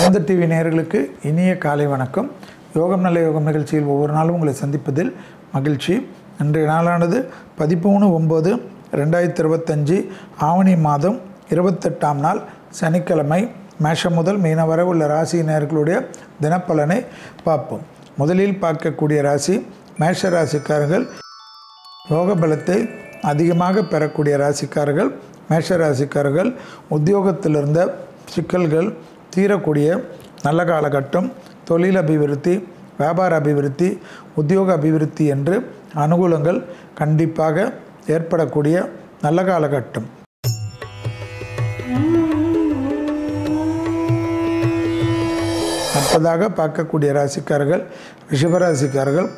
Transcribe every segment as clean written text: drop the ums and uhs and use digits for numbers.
ஆனந்த TV நேயர்களுக்கு இனிய காலை வணக்கம். யோகம் நல்ல யோகம் நிகழ்ச்சியில் ஒவ்வொரு நாளும் உங்களை சந்திப்பதில் மகிழ்ச்சி. இன்றைய நாளானது 13/9/2025 ஆவணி மாதம் 28ஆம் நாள் சனிக்கிழமை. மேஷம் முதல் மீன வரை உள்ள ராசி நேயர்களுடைய தினப்பலனை பார்ப்போம். முதலில் பார்க்கக்கூடிய ராசி மேஷ ராசிக்காரர்கள். யோக பலத்தை அதிகமாக பெறக்கூடிய ராசிக்காரர்கள் மேஷ ராசிக்காரர்கள். உத்தியோகத்தில் இருந்த சிக்கல்கள் தீரக்கூடிய நல்ல காலகட்டம். தொழில் அபிவிருத்தி, வியாபார அபிவிருத்தி, உத்தியோக அபிவிருத்தி என்று அனுகூலங்கள் கண்டிப்பாக ஏற்படக்கூடிய நல்ல காலகட்டம். அடுத்ததாக பார்க்கக்கூடிய ராசிக்காரர்கள் ரிஷபராசிக்காரர்கள்.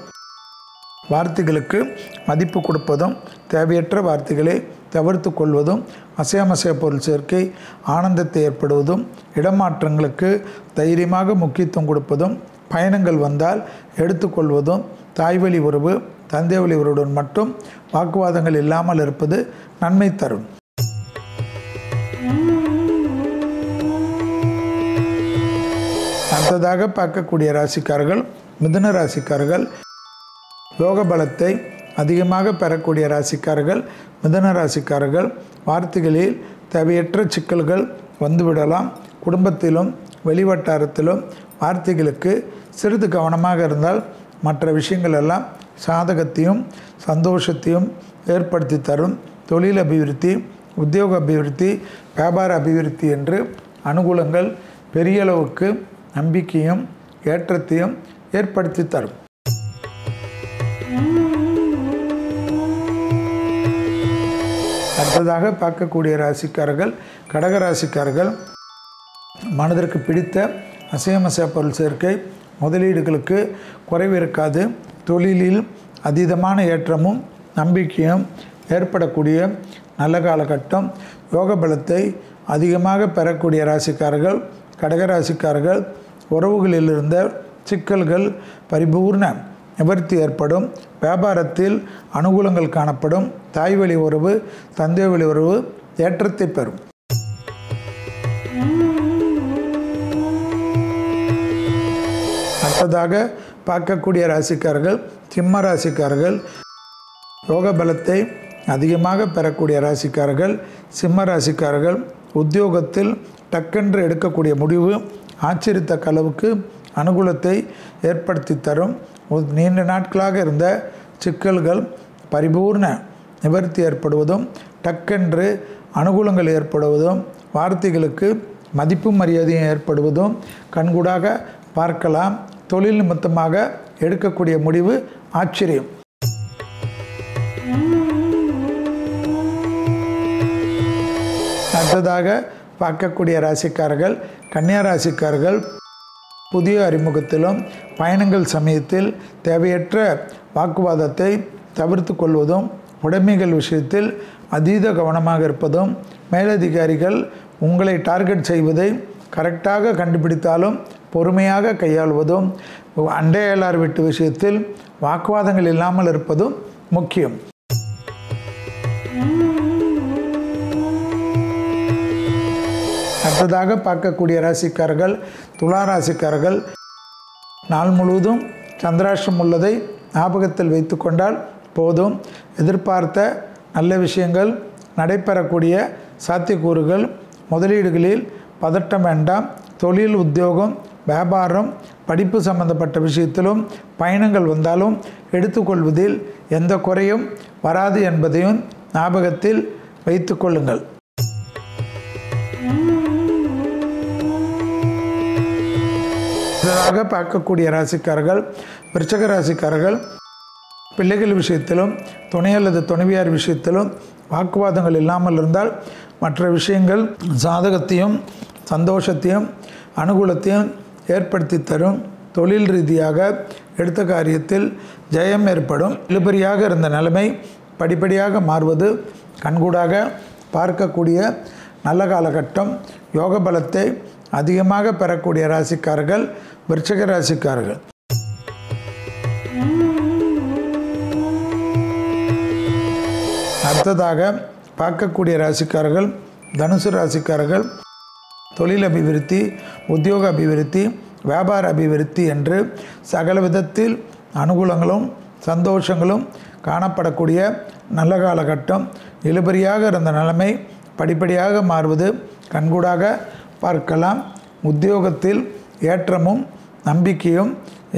வார்த்தைகளுக்கு மதிப்பு கொடுப்பதும் தேவையற்ற வார்த்தைகளை தவிர்த்து கொள்வதும், அசையமசைய பொருள் சேர்க்கை ஆனந்தத்தை ஏற்படுவதும், இடமாற்றங்களுக்கு தைரியமாக முக்கியத்துவம் கொடுப்பதும், பயணங்கள் வந்தால் எடுத்துக்கொள்வதும், தாய்வழி உறவு தந்தை வழி உறவுடன் மட்டும் வாக்குவாதங்கள் இல்லாமல் இருப்பது நன்மை தரும். அடுத்ததாக பார்க்கக்கூடிய ராசிக்காரர்கள் மிதுன ராசிக்காரர்கள். யோக பலத்தை அதிகமாக பெறக்கூடிய ராசிக்காரர்கள் மிதுன ராசிக்காரர்கள். வார்த்தைகளில் தேவையற்ற சிக்கல்கள் வந்துவிடலாம். குடும்பத்திலும் வெளிவட்டாரத்திலும் வார்த்தைகளுக்கு சிறிது கவனமாக இருந்தால் மற்ற விஷயங்கள் எல்லாம் சாதகத்தையும் சந்தோஷத்தையும் ஏற்படுத்தி தரும். தொழில் அபிவிருத்தி, உத்தியோக அபிவிருத்தி, வியாபார அபிவிருத்தி என்று அனுகூலங்கள் பெரிய அளவுக்கு நம்பிக்கையும் ஏற்றத்தையும் ஏற்படுத்தி தரும். அடுத்ததாக பார்க்கக்கூடிய ராசிக்காரர்கள் கடகராசிக்காரர்கள். மனதிற்கு பிடித்த அசையமசைய பொருள் சேர்க்கை முதலீடுகளுக்கு குறைவு இருக்காது. தொழிலில் அதீதமான ஏற்றமும் நம்பிக்கையும் ஏற்படக்கூடிய நல்ல காலகட்டம். யோக பலத்தை அதிகமாக பெறக்கூடிய ராசிக்காரர்கள் கடகராசிக்காரர்கள். உறவுகளில் இருந்த சிக்கல்கள் பரிபூர்ண நிவர்த்தி ஏற்படும். வியாபாரத்தில் அனுகூலங்கள் காணப்படும். தாய்வழி உறவு தந்தை வழி உறவு ஏற்றத்தை பெறும். அடுத்ததாக பார்க்கக்கூடிய ராசிக்காரர்கள் சிம்ம ராசிக்காரர்கள். யோக பலத்தை அதிகமாக பெறக்கூடிய ராசிக்காரர்கள் சிம்ம ராசிக்காரர்கள். உத்தியோகத்தில் டக்கென்று எடுக்கக்கூடிய முடிவு ஆச்சரியத்தக்க அளவுக்கு அனுகூலத்தை ஏற்படுத்தி தரும். நீண்ட நாட்களாக இருந்த சிக்கல்கள் பரிபூர்ண நிவர்த்தி ஏற்படுவதும், டக்கென்று அனுகூலங்கள் ஏற்படுவதும், வார்த்தைகளுக்கு மதிப்பும் மரியாதையும் ஏற்படுவதும் கண்கூடாக பார்க்கலாம். தொழில் நிமித்தமாக எடுக்கக்கூடிய முடிவு ஆச்சரியம். அடுத்ததாக பார்க்கக்கூடிய ராசிக்காரர்கள் கன்னியா ராசிக்காரர்கள். புதிய அறிமுகத்திலும் பயணங்கள் சமயத்தில் தேவையற்ற வாக்குவாதத்தை தவிர்த்து கொள்வதும், உடைமைகள் விஷயத்தில் அதீத கவனமாக இருப்பதும், மேலதிகாரிகள் உங்களை டார்கெட் செய்வதை கரெக்டாக கண்டுபிடித்தாலும் பொறுமையாக கையாள்வதும், அண்டையாளர் வீட்டு விஷயத்தில் வாக்குவாதங்கள் இல்லாமல் இருப்பதும் முக்கியம். அடுத்ததாக பார்க்கக்கூடிய ராசிக்காரர்கள் துலா ராசிக்காரர்கள். நாள் முழுவதும் சந்திராஷ்டம் உள்ளதை ஞாபகத்தில் வைத்து கொண்டால் போதும். எதிர்பார்த்த நல்ல விஷயங்கள் நடைபெறக்கூடிய சாத்தியக்கூறுகள். முதலீடுகளில் பதட்டம் வேண்டாம். தொழில், உத்தியோகம், வியாபாரம், படிப்பு சம்பந்தப்பட்ட விஷயத்திலும் பயணங்கள் வந்தாலும் எடுத்துக்கொள்வதில் எந்த குறையும் வராது என்பதையும் ஞாபகத்தில் வைத்து கொள்ளுங்கள். இதற்காக பார்க்கக்கூடிய ராசிக்காரர்கள் விருச்சிக ராசிக்காரர்கள். பிள்ளைகள் விஷயத்திலும் துணை அல்லது துணைவியார் விஷயத்திலும் வாக்குவாதங்கள் இல்லாமல் இருந்தால் மற்ற விஷயங்கள் சாதகத்தையும் சந்தோஷத்தையும் அனுகூலத்தையும் ஏற்படுத்தி தரும். தொழில் ரீதியாக எடுத்த காரியத்தில் ஜெயம் ஏற்படும். இழுபறியாக இருந்த நிலைமை படிப்படியாக மாறுவது கண்கூடாக பார்க்கக்கூடிய நல்ல காலகட்டம். யோக பலத்தை அதிகமாக பெறக்கூடிய ராசிக்காரர்கள் விருச்சிக ராசிக்காரர்கள். அடுத்ததாக பார்க்கக்கூடிய ராசிக்காரர்கள் தனுசு ராசிக்காரர்கள். தொழில் அபிவிருத்தி, உத்தியோக அபிவிருத்தி, வியாபார அபிவிருத்தி என்று சகல விதத்தில் அனுகூலங்களும் சந்தோஷங்களும் காணப்படக்கூடிய நல்ல காலகட்டம். இழுபறியாக இருந்த நிலைமை படிப்படியாக மாறுவது கண்கூடாக பார்க்கலாம். உத்தியோகத்தில் ஏற்றமும் நம்பிக்கையும்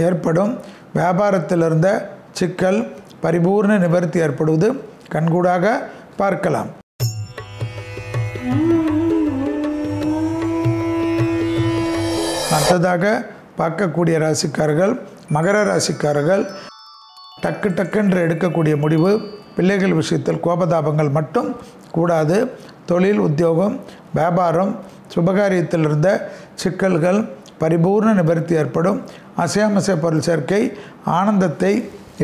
ஏற்படும். வியாபாரத்தில் இருந்த சிக்கல் பரிபூர்ண நிவர்த்தி ஏற்படுவது கண்கூடாக பார்க்கலாம். அடுத்ததாக பார்க்கக்கூடிய ராசிக்காரர்கள் மகர ராசிக்காரர்கள். டக்குன்று எடுக்கக்கூடிய முடிவு, பிள்ளைகள் விஷயத்தில் கோபதாபங்கள் மட்டும் கூடாது. தொழில், உத்தியோகம், வியாபாரம், சுபகாரியத்தில் இருந்த சிக்கல்கள் பரிபூர்ண நிவர்த்தி ஏற்படும். அசையாமசை பொருள் சேர்க்கை ஆனந்தத்தை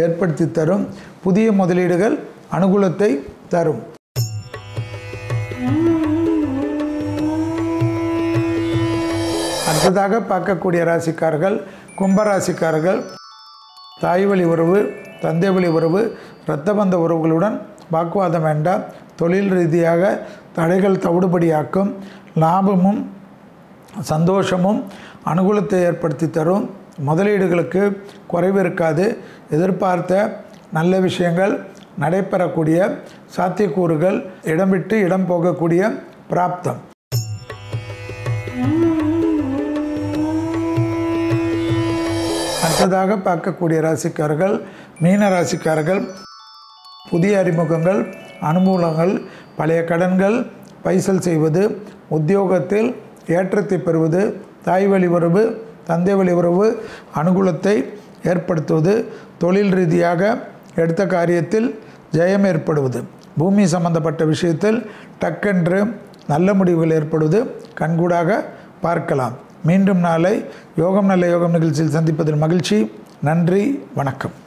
ஏற்படுத்தி தரும். புதிய முதலீடுகள் அனுகூலத்தை தரும். அடுத்ததாக பார்க்கக்கூடிய ராசிக்காரர்கள் கும்பராசிக்காரர்கள். தாய் வழி உறவு, தந்தை வழி உறவு, இரத்த பந்த உறவுகளுடன் வாக்குவாதம் வேண்டாம். தொழில் ரீதியாக தடைகள் தவிடுபடியாக்கும். லாபமும் சந்தோஷமும் அனுகூலத்தை ஏற்படுத்தி தரும். முதலீடுகளுக்கு குறைவு இருக்காது. எதிர்பார்த்த நல்ல விஷயங்கள் நடைபெறக்கூடிய சாத்தியக்கூறுகள், இடம் விட்டு இடம் போகக்கூடிய பிராப்தம். அடுத்ததாக பார்க்கக்கூடிய ராசிக்காரர்கள் மீன ராசிக்காரர்கள். புதிய அறிமுகங்கள், அனுகூலங்கள், பழைய கடன்கள் பைசல் செய்வது, உத்தியோகத்தில் ஏற்றத்தை பெறுவது, தாய் வழி உறவு, தந்தை வழி உறவு அனுகூலத்தை ஏற்படுத்துவது, தொழில் ரீதியாக எடுத்த காரியத்தில் ஜெயம் ஏற்படுவது, பூமி சம்பந்தப்பட்ட விஷயத்தில் டக்கென்று நல்ல முடிவுகள் ஏற்படுவது கண்கூடாக பார்க்கலாம். மீண்டும் நாளை யோகம் நல்ல யோகம் நிகழ்ச்சியில் சந்திப்பதில் மகிழ்ச்சி. நன்றி, வணக்கம்.